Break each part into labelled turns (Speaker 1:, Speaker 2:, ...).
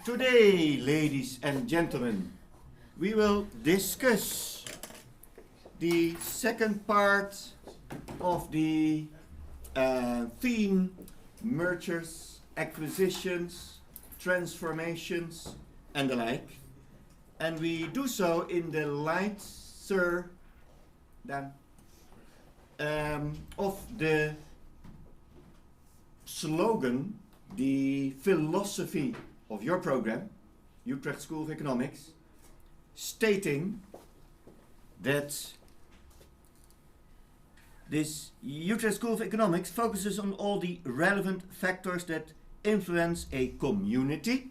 Speaker 1: Today, ladies and gentlemen, we will discuss the second part of the theme mergers, acquisitions, transformations and the like. And we do so in the light, sir, Dan, of the slogan, the philosophy of your program, Utrecht School of Economics, stating that this Utrecht School of Economics focuses on all the relevant factors that influence a community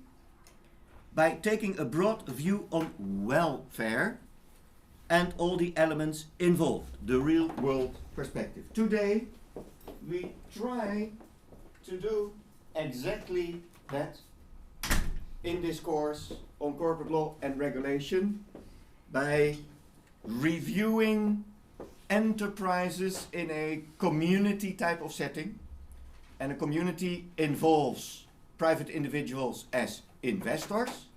Speaker 1: by taking a broad view on welfare and all the elements involved, the real world perspective. Today, we try to do exactly that in this course on corporate law and regulation by reviewing enterprises in a community type of setting. And a community involves private individuals as investors,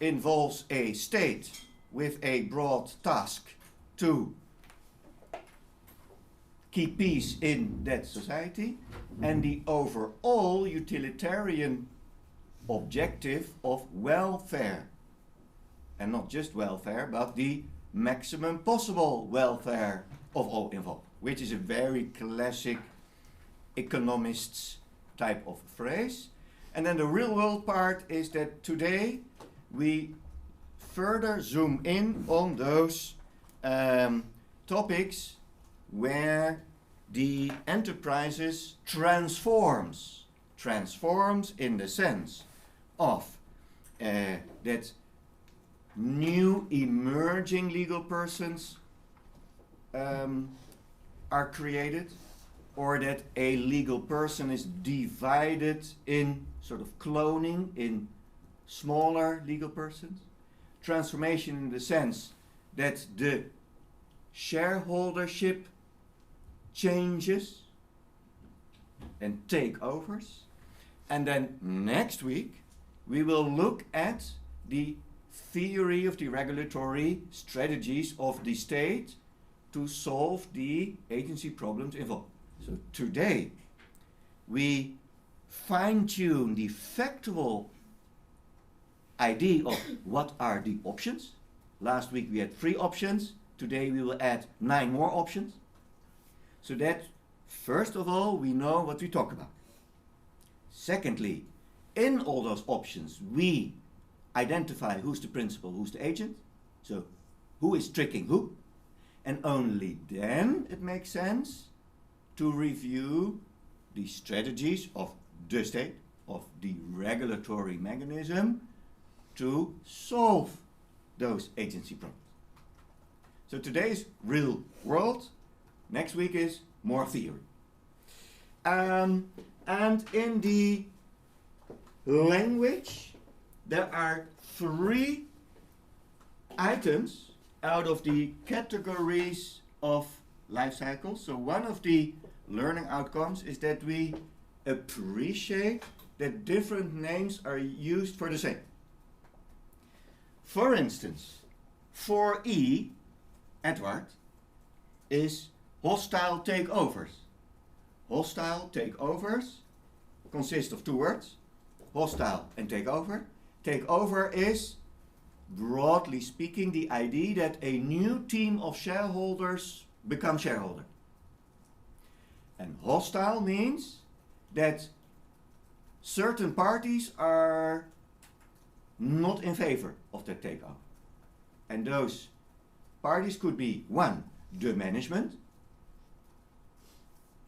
Speaker 1: involves a state with a broad task to keep peace in that society, and the overall utilitarian objective of welfare. And not just welfare, but the maximum possible welfare of all involved, which is a very classic economists type of phrase. And then the real world part is that today we further zoom in on those topics where the enterprises transforms in the sense of that new emerging legal persons are created, or that a legal person is divided in sort of cloning in smaller legal persons. Transformation in the sense that the shareholdership changes and takeovers. And then next week we will look at the theory of the regulatory strategies of the state to solve the agency problems involved. So today we fine-tune the factual idea of what are the options. Last week we had 3 options. Today we will add 9 more options. So that, first of all, we know what we talk about. Secondly, in all those options, we identify who's the principal, who's the agent. So who is tricking who. And only then it makes sense to review the strategies of the state, of the regulatory mechanism, to solve those agency problems. So today is real world. Next week is more theory. And in the language, there are 3 items out of the categories of life cycles. So one of the learning outcomes is that we appreciate that different names are used for the same. For instance, 4E, Edward, is hostile takeovers. Hostile takeovers consist of 2 words, hostile and takeover. Takeover is, broadly speaking, the idea that a new team of shareholders become shareholder. And hostile means that certain parties are not in favor of that takeover. And those parties could be 1, the management.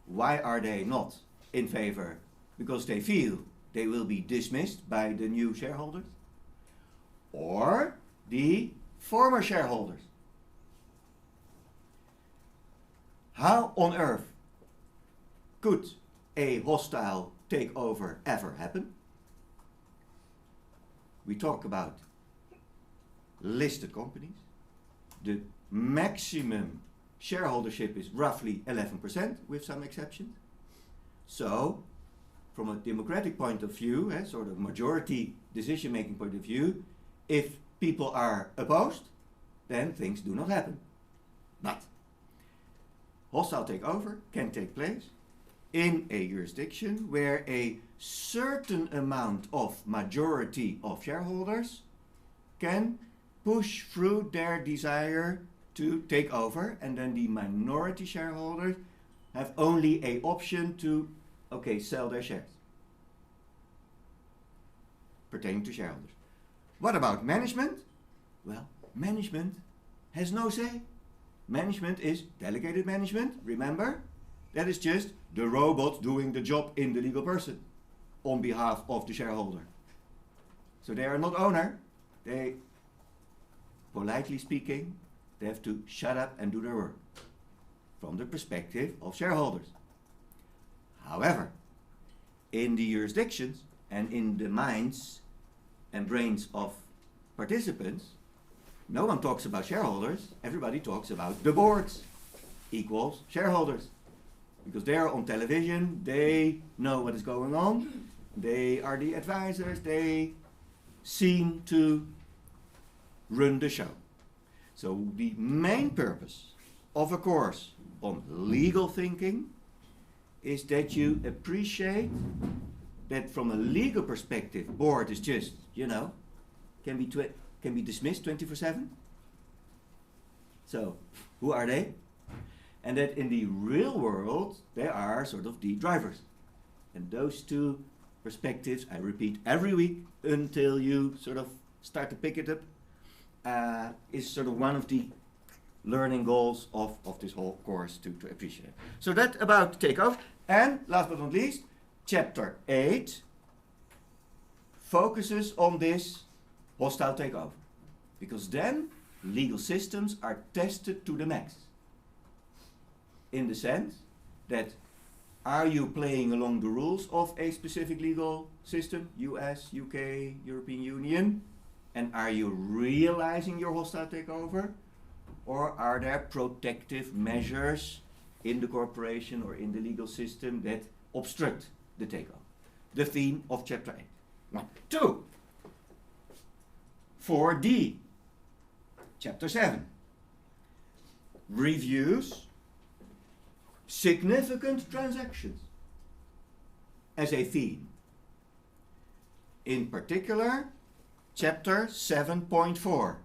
Speaker 1: Why are they not in favor? Because they feel they will be dismissed by the new shareholders. Or the former shareholders. How on earth could a hostile takeover ever happen? We talk about listed companies. The maximum shareholdership is roughly 11%, with some exceptions. So from a democratic point of view, sort of majority decision-making point of view, if people are opposed, then things do not happen. But hostile takeover can take place in a jurisdiction where a certain amount of majority of shareholders can push through their desire to take over, and then the minority shareholders have only a option to, okay, sell their shares pertaining to shareholders. What about management? Well, management has no say. Management is delegated management, remember? That is just the robot doing the job in the legal person on behalf of the shareholder. So they are not owner. They, politely speaking, they have to shut up and do their work from the perspective of shareholders. However, in the jurisdictions and in the minds and brains of participants, no one talks about shareholders, everybody talks about the boards equals shareholders. Because they're on television, they know what is going on, they are the advisors, they seem to run the show. So the main purpose of a course on legal thinking is that you appreciate that from a legal perspective, board is just, you know, can be dismissed 24/7. So who are they? And that in the real world, they are sort of the drivers. And those two perspectives, I repeat every week until you sort of start to pick it up, is sort of one of the learning goals of this whole course to appreciate. So that about takeover. And last but not least, chapter 8 focuses on this hostile takeover. Because then legal systems are tested to the max. In the sense that, are you playing along the rules of a specific legal system, US, UK, European Union, and are you realizing your hostile takeover, or are there protective measures in the corporation or in the legal system that obstruct the takeover? The theme of chapter 8. 1. 2. 4D, chapter 7, reviews significant transactions as a theme. In particular, chapter 7.4,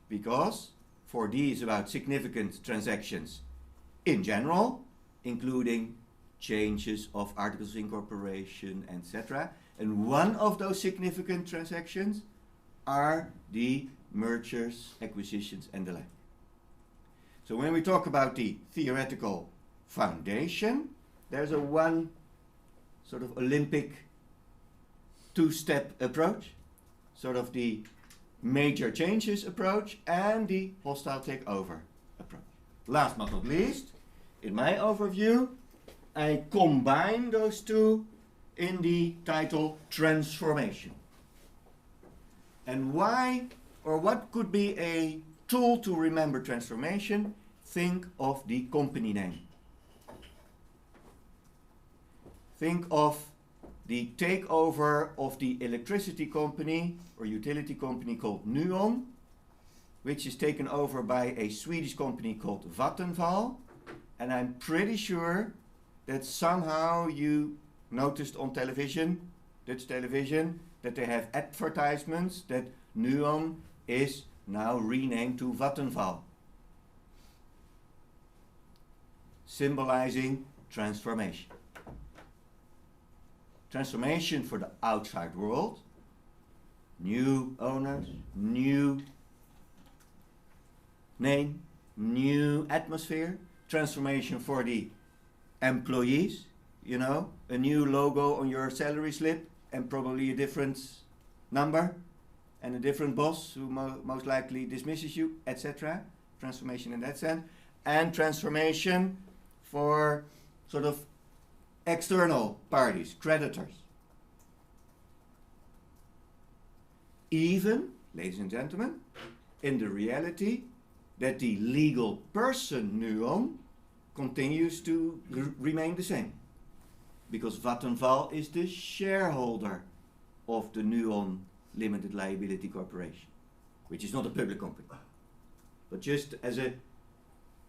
Speaker 1: because 4D is about significant transactions in general, including changes of articles of incorporation, etc. And one of those significant transactions are the mergers, acquisitions, and the like. So when we talk about the theoretical foundation, there's a one sort of Olympic two-step approach, sort of the major changes approach and the hostile takeover approach. Last but not least, in my overview, I combine those two in the title Transformation. And why, or what could be a tool to remember transformation? Think of the company name. Think of the takeover of the electricity company or utility company called Nuon, which is taken over by a Swedish company called Vattenfall. And I'm pretty sure that somehow you noticed on television, Dutch television, that they have advertisements that Nuon is now renamed to Vattenfall, symbolizing transformation. Transformation for the outside world, new owners, new name, new atmosphere. Transformation for the employees, you know, a new logo on your salary slip and probably a different number and a different boss who most likely dismisses you, etc. Transformation in that sense. And transformation for sort of external parties, creditors. Even, ladies and gentlemen, in the reality that the legal person Nuon continues to remain the same. because Vattenfall is the shareholder of the Nuon Limited Liability Corporation, which is not a public company, but just as a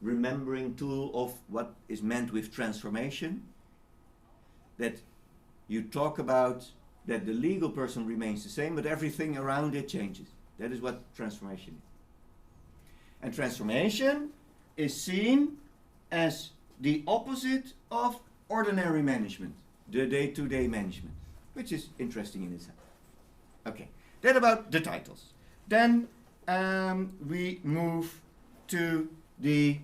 Speaker 1: remembering tool of what is meant with transformation, that you talk about that the legal person remains the same, but everything around it changes. That is what transformation is. And transformation is seen as the opposite of ordinary management, the day-to-day management, which is interesting in itself. Okay, that about the titles. Then we move to the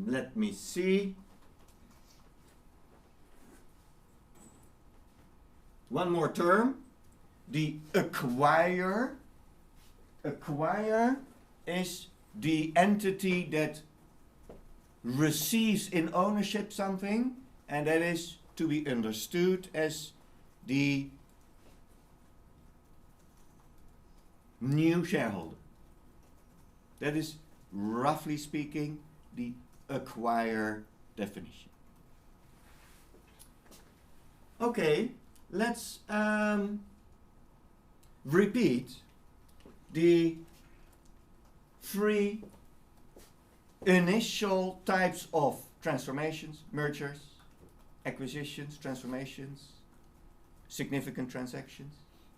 Speaker 1: let me see. One more term, the acquirer. Acquire is the entity that receives in ownership something, and that is to be understood as the new shareholder. That is, roughly speaking, the acquire definition. Okay, let's repeat the three initial types of transformations: mergers, acquisitions, transformations, significant transactions,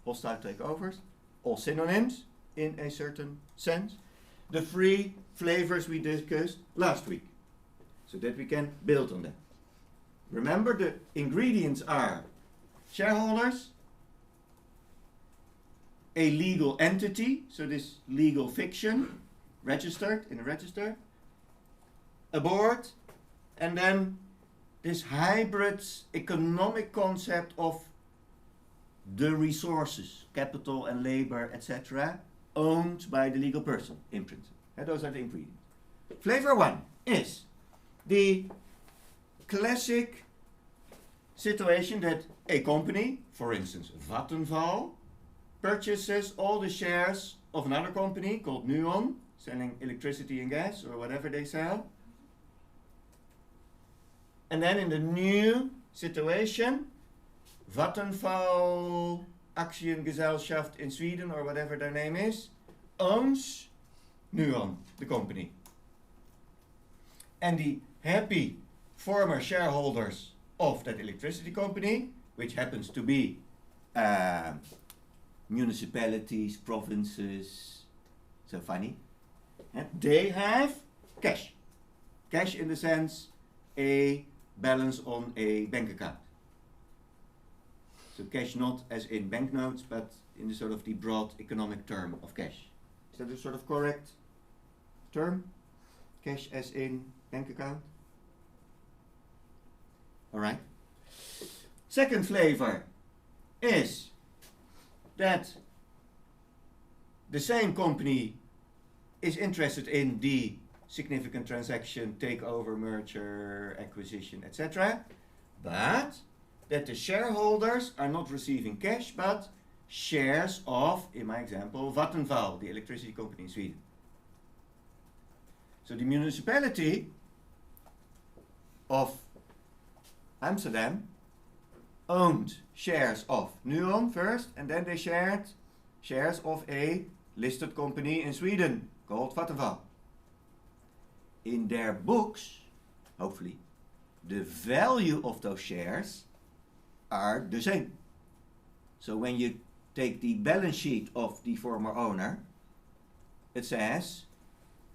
Speaker 1: hostile takeovers, all synonyms in a certain sense. The three flavors we discussed last week, so that we can build on that. Remember, the ingredients are shareholders, a legal entity, so this legal fiction, registered in a register, a board, and then this hybrid economic concept of the resources, capital and labor, etc., owned by the legal person, in principle. And those are the ingredients. Flavor one is the classic situation that a company, for instance Vattenfall, purchases all the shares of another company called Nuon, selling electricity and gas or whatever they sell. And then in the new situation, Vattenfall Aktiengesellschaft in Sweden, or whatever their name is, owns Nuon, the company. And the happy former shareholders of that electricity company, which happens to be municipalities, provinces, so funny, and they have cash. Cash in the sense a balance on a bank account. So cash not as in banknotes, but in the sort of the broad economic term of cash. Is that a sort of correct term? Cash as in bank account? Alright. Second flavor is that the same company is interested in the significant transaction, takeover, merger, acquisition, etc., but that the shareholders are not receiving cash, but shares of, in my example, Vattenfall, the electricity company in Sweden. So the municipality of Amsterdam owned shares of Nuon first, and then they shared shares of a listed company in Sweden called Vattenfall. In their books, hopefully, the value of those shares are the same. So when you take the balance sheet of the former owner, it says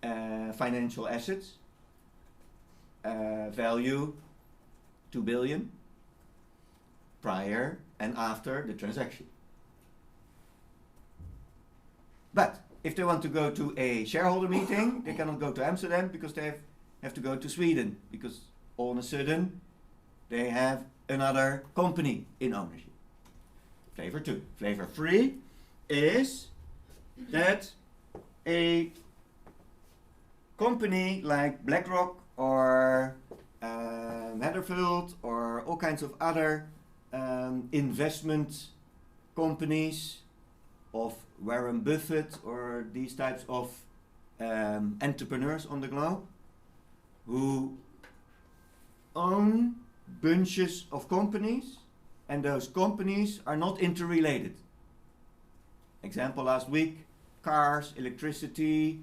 Speaker 1: financial assets, value 2 billion prior and after the transaction. But if they want to go to a shareholder meeting, they cannot go to Amsterdam because they have to go to Sweden, because all of a sudden they have another company in ownership. Flavor 2. Flavor 3 is that a company like BlackRock or Matterfield or all kinds of other investment companies of Warren Buffett or these types of entrepreneurs on the globe who own bunches of companies, and those companies are not interrelated. Example last week, cars, electricity,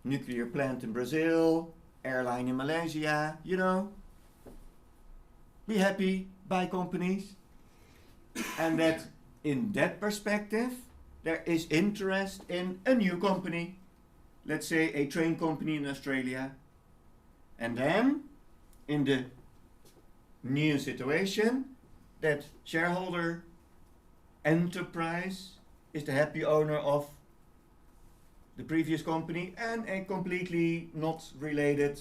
Speaker 1: nuclear plant in Brazil, airline in Malaysia, you know. Be happy, buy companies. And that in that perspective, there is interest in a new company. Let's say a train company in Australia. And then, in the new situation, that shareholder enterprise is the happy owner of the previous company and a completely not related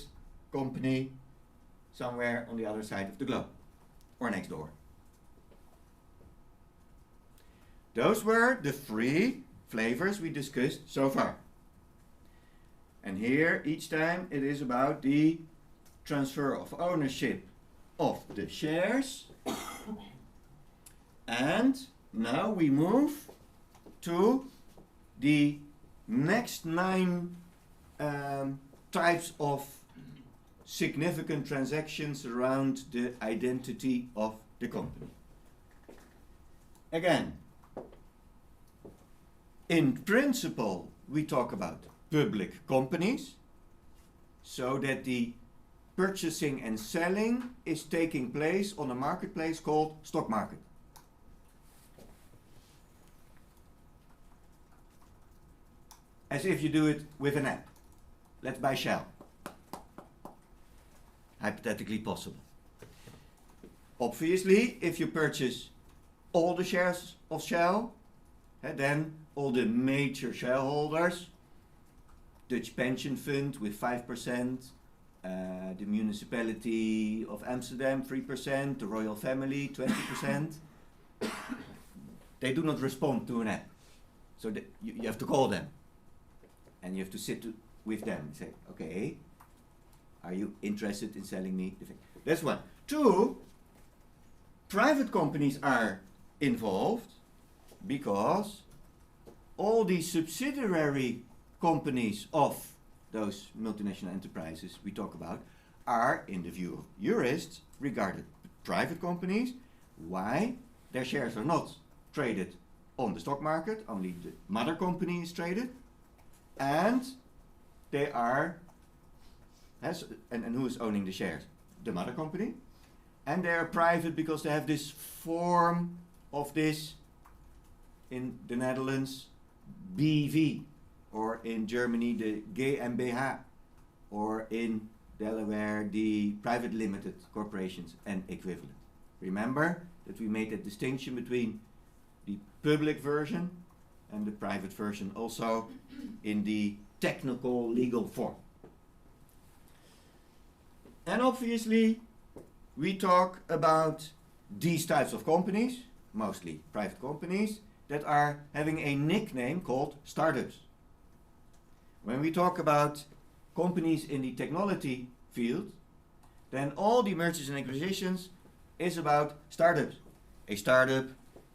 Speaker 1: company somewhere on the other side of the globe or next door. Those were the 3 flavors we discussed so far. And here, each time, it is about the transfer of ownership of the shares. And now we move to the next 9 types of significant transactions around the identity of the company. Again, in principle, we talk about public companies, so that the purchasing and selling is taking place on a marketplace called stock market. As if you do it with an app. Let's buy Shell. Hypothetically possible. Obviously, if you purchase all the shares of Shell, then all the major shareholders, Dutch pension fund with 5%, the municipality of Amsterdam 3%, the royal family 20%, they do not respond to an app. So you have to call them. And you have to sit with them and say, okay, are you interested in selling me the thing? That's one. 2, private companies are involved because all the subsidiary companies of those multinational enterprises we talk about are, in the view of jurists, regarded private companies. Why? Their shares are not traded on the stock market, only the mother company is traded. And they are, and who is owning the shares? The mother company. And they are private because they have this form of this, in the Netherlands, BV, or in Germany, the GmbH, or in Delaware, the private limited corporations and equivalent. Remember that we made that distinction between the public version and the private version also in the technical legal form. And obviously we talk about these types of companies, mostly private companies, that are having a nickname called startups. When we talk about companies in the technology field, then all the mergers and acquisitions is about startups. A startup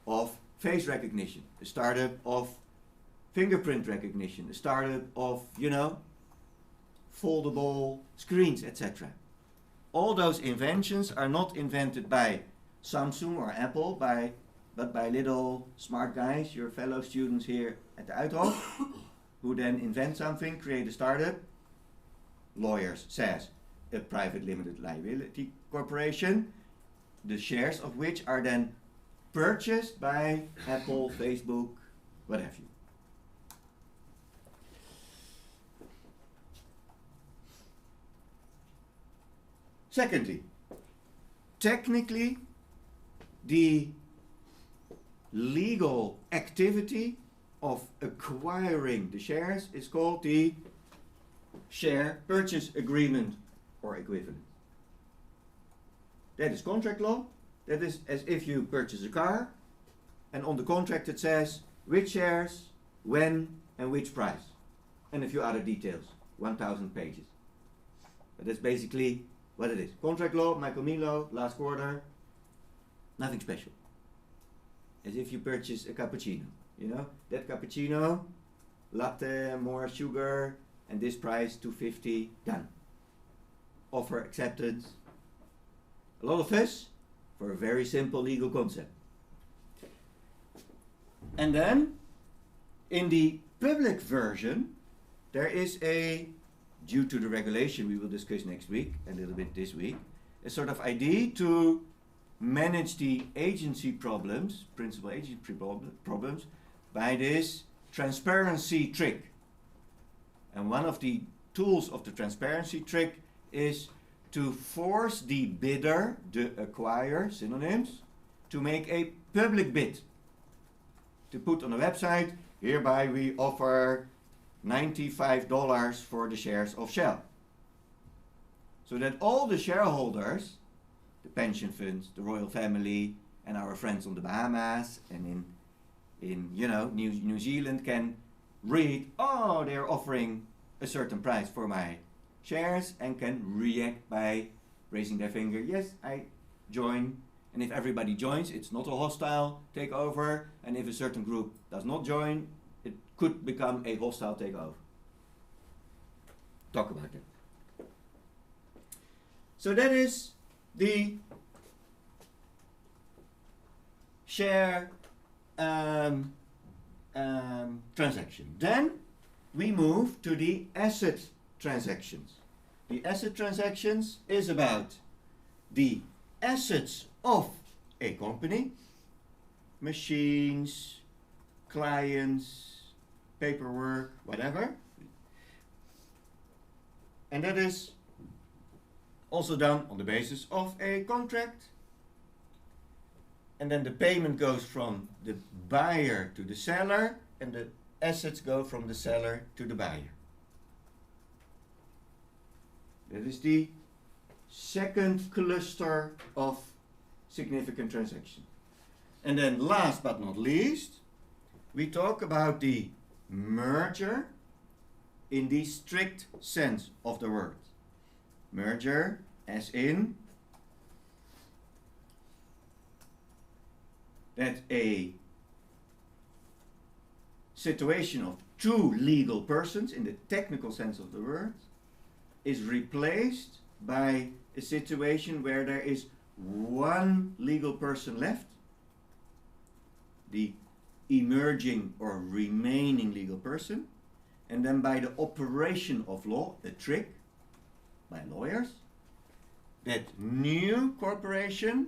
Speaker 1: of face recognition, a startup of fingerprint recognition, a startup of, foldable screens, etc. All those inventions are not invented by Samsung or Apple, but by little smart guys, your fellow students here at the Uithof, who then invent something, create a startup. Lawyers says a private limited liability corporation, the shares of which are then purchased by Apple, Facebook, what have you. Secondly, technically, the legal activity of acquiring the shares is called the share purchase agreement or equivalent. That is contract law. That is as if you purchase a car and on the contract it says which shares, when and which price. And a few other details, 1,000 pages. But that's basically what it is. Contract law, Michael Milo, last quarter, nothing special. As if you purchase a cappuccino, that cappuccino, latte, more sugar, and this price, 250, done. offer acceptance. A lot of fuss for a very simple legal concept. And then, in the public version, there is due to the regulation we will discuss next week, a little bit this week, a sort of idea to manage the agency problems, principal agency problems, by this transparency trick. And one of the tools of the transparency trick is to force the bidder, the acquirer, synonyms, to make a public bid. To put on a website, hereby we offer $95 for the shares of Shell. So that all the shareholders, the pension funds, the royal family, and our friends on the Bahamas and in New Zealand can read, oh, they're offering a certain price for my shares, and can react by raising their finger, yes, I join. And if everybody joins, it's not a hostile takeover, and if a certain group does not join, it could become a hostile takeover. Talk about that. So that is the share transaction. Then we move to the asset transactions. The asset transactions is about the assets of a company, machines, clients, paperwork, whatever. And that is also done on the basis of a contract. And then the payment goes from the buyer to the seller, and the assets go from the seller to the buyer. That is the second cluster of significant transactions. And then last but not least, we talk about the merger in the strict sense of the word. Merger as in that a situation of two legal persons in the technical sense of the word is replaced by a situation where there is one legal person left, the emerging or remaining legal person, and then by the operation of law, a trick by lawyers, that new corporation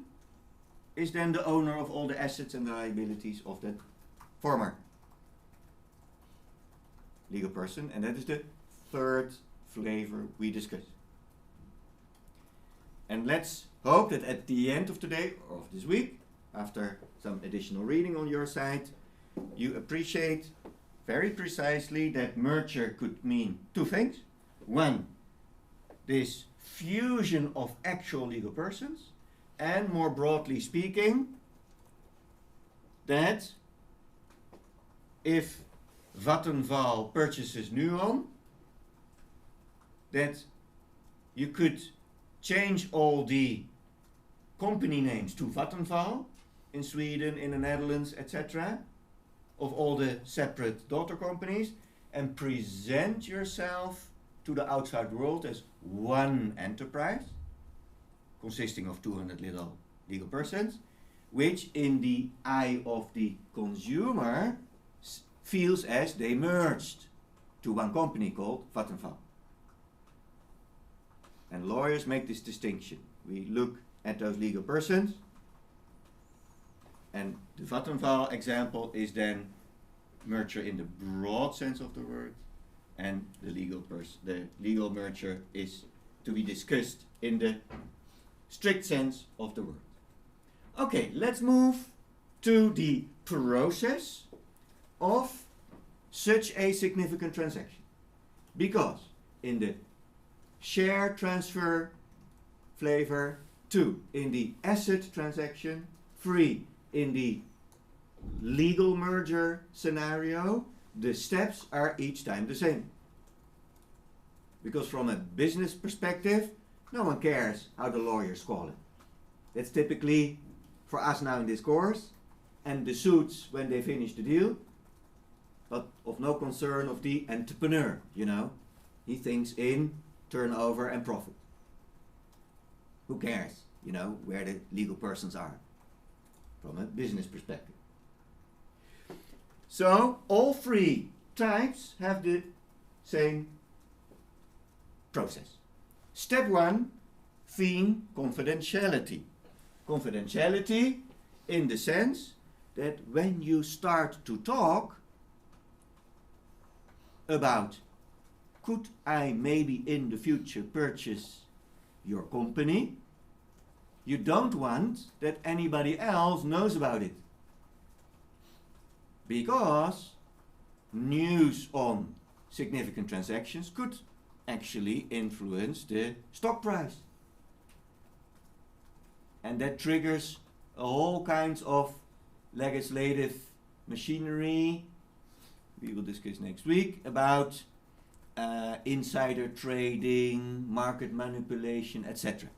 Speaker 1: is then the owner of all the assets and the liabilities of that former legal person, and that is the third flavor we discuss. And let's hope that at the end of today or of this week, after some additional reading on your side, you appreciate very precisely that merger could mean two things. One, this fusion of actual legal persons, and more broadly speaking, that if Vattenfall purchases Nuon, that you could change all the company names to Vattenfall in Sweden, in the Netherlands, etc., of all the separate daughter companies, and present yourself to the outside world as one enterprise consisting of 200 little legal persons, which in the eye of the consumer feels as they merged to one company called Vattenfall. And lawyers make this distinction. We look at those legal persons, and the Vattenfall example is then merger in the broad sense of the word, and the legal merger is to be discussed in the strict sense of the word. Okay, let's move to the process of such a significant transaction. Because in the share transfer flavor, 2 in the asset transaction, 3 in the legal merger scenario, the steps are each time the same. Because from a business perspective, no one cares how the lawyers call it. That's typically for us now in this course, and the suits when they finish the deal, but of no concern of the entrepreneur, you know. He thinks in turnover and profit. Who cares, you know, where the legal persons are from a business perspective? So all three types have the same process. Step 1, theme confidentiality. Confidentiality in the sense that when you start to talk about, could I maybe in the future purchase your company, you don't want that anybody else knows about it. Because news on significant transactions could actually influence the stock price. And that triggers all kinds of legislative machinery. We will discuss next week about insider trading, market manipulation, etc.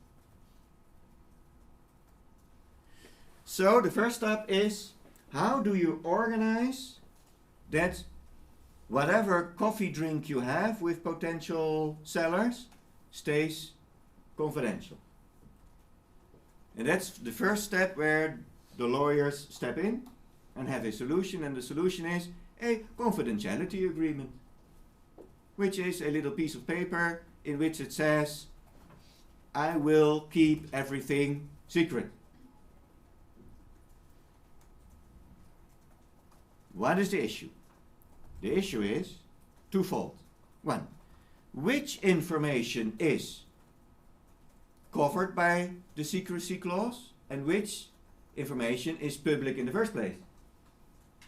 Speaker 1: So the first step is, how do you organize that whatever coffee drink you have with potential sellers stays confidential? And that's the first step where the lawyers step in and have a solution, and the solution is a confidentiality agreement, which is a little piece of paper in which it says, I will keep everything secret. What is the issue? The issue is twofold. 1, which information is covered by the secrecy clause and which information is public in the first place?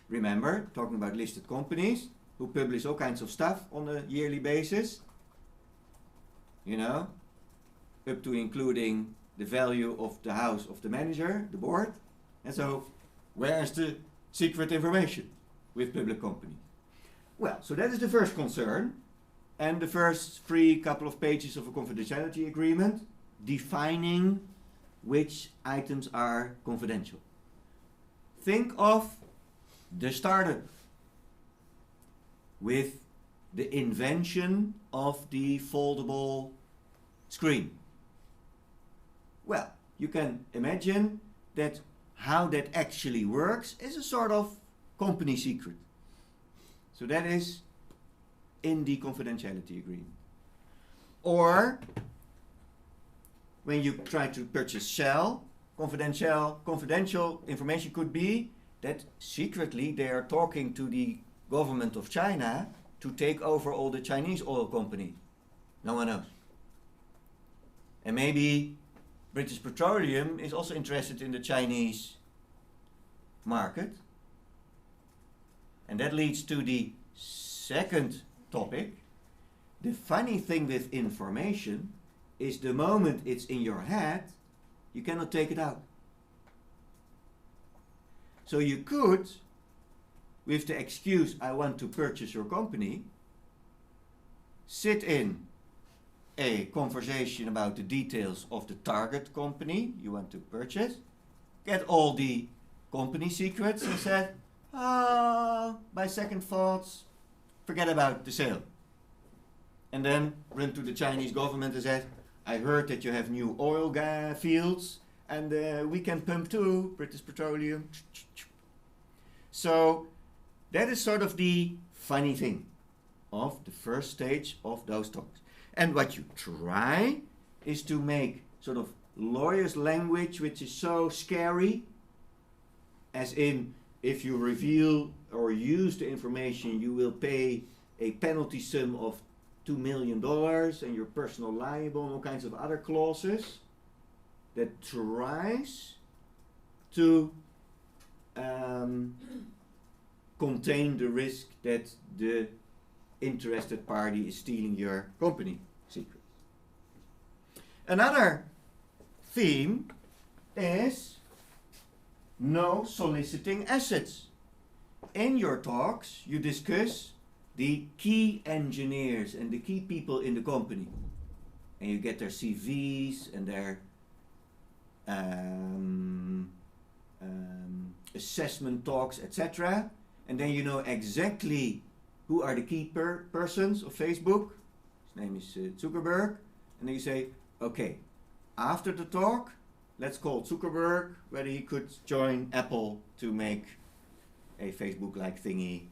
Speaker 1: Remember, talking about listed companies who publish all kinds of stuff on a yearly basis, you know, up to including the value of the house of the manager, the board. And so, where is the secret information with public companies? Well, so that is the first concern, and the first couple of pages of a confidentiality agreement defining which items are confidential. Think of the startup with the invention of the foldable screen. Well, you can imagine that how that actually works is a sort of company secret. So that is in the confidentiality agreement. Or when you try to purchase Shell, confidential information could be that secretly they are talking to the government of China to take over all the Chinese oil companies. No one knows. And maybe British Petroleum is also interested in the Chinese market. And that leads to the second topic. The funny thing with information is the moment it's in your head, you cannot take it out. So you could, with the excuse, I want to purchase your company, sit in a conversation about the details of the target company you want to purchase, get all the company secrets and said, by second thoughts, forget about the sale. And then run to the Chinese government and said, I heard that you have new oil fields and we can pump too, British Petroleum. So that is sort of the funny thing of the first stage of those talks. And what you try is to make sort of lawyer's language which is so scary, as in if you reveal or use the information you will pay a penalty sum of $2 million and you're personal liable and all kinds of other clauses that tries to contain the risk that the interested party is stealing your company secret. Another theme is no soliciting assets. In your talks, you discuss the key engineers and the key people in the company. And you get their CVs and their assessment talks, etc. And then you know exactly who are the key persons of Facebook. His name is Zuckerberg. And then you say, okay, after the talk, let's call Zuckerberg whether he could join Apple to make a Facebook-like thingy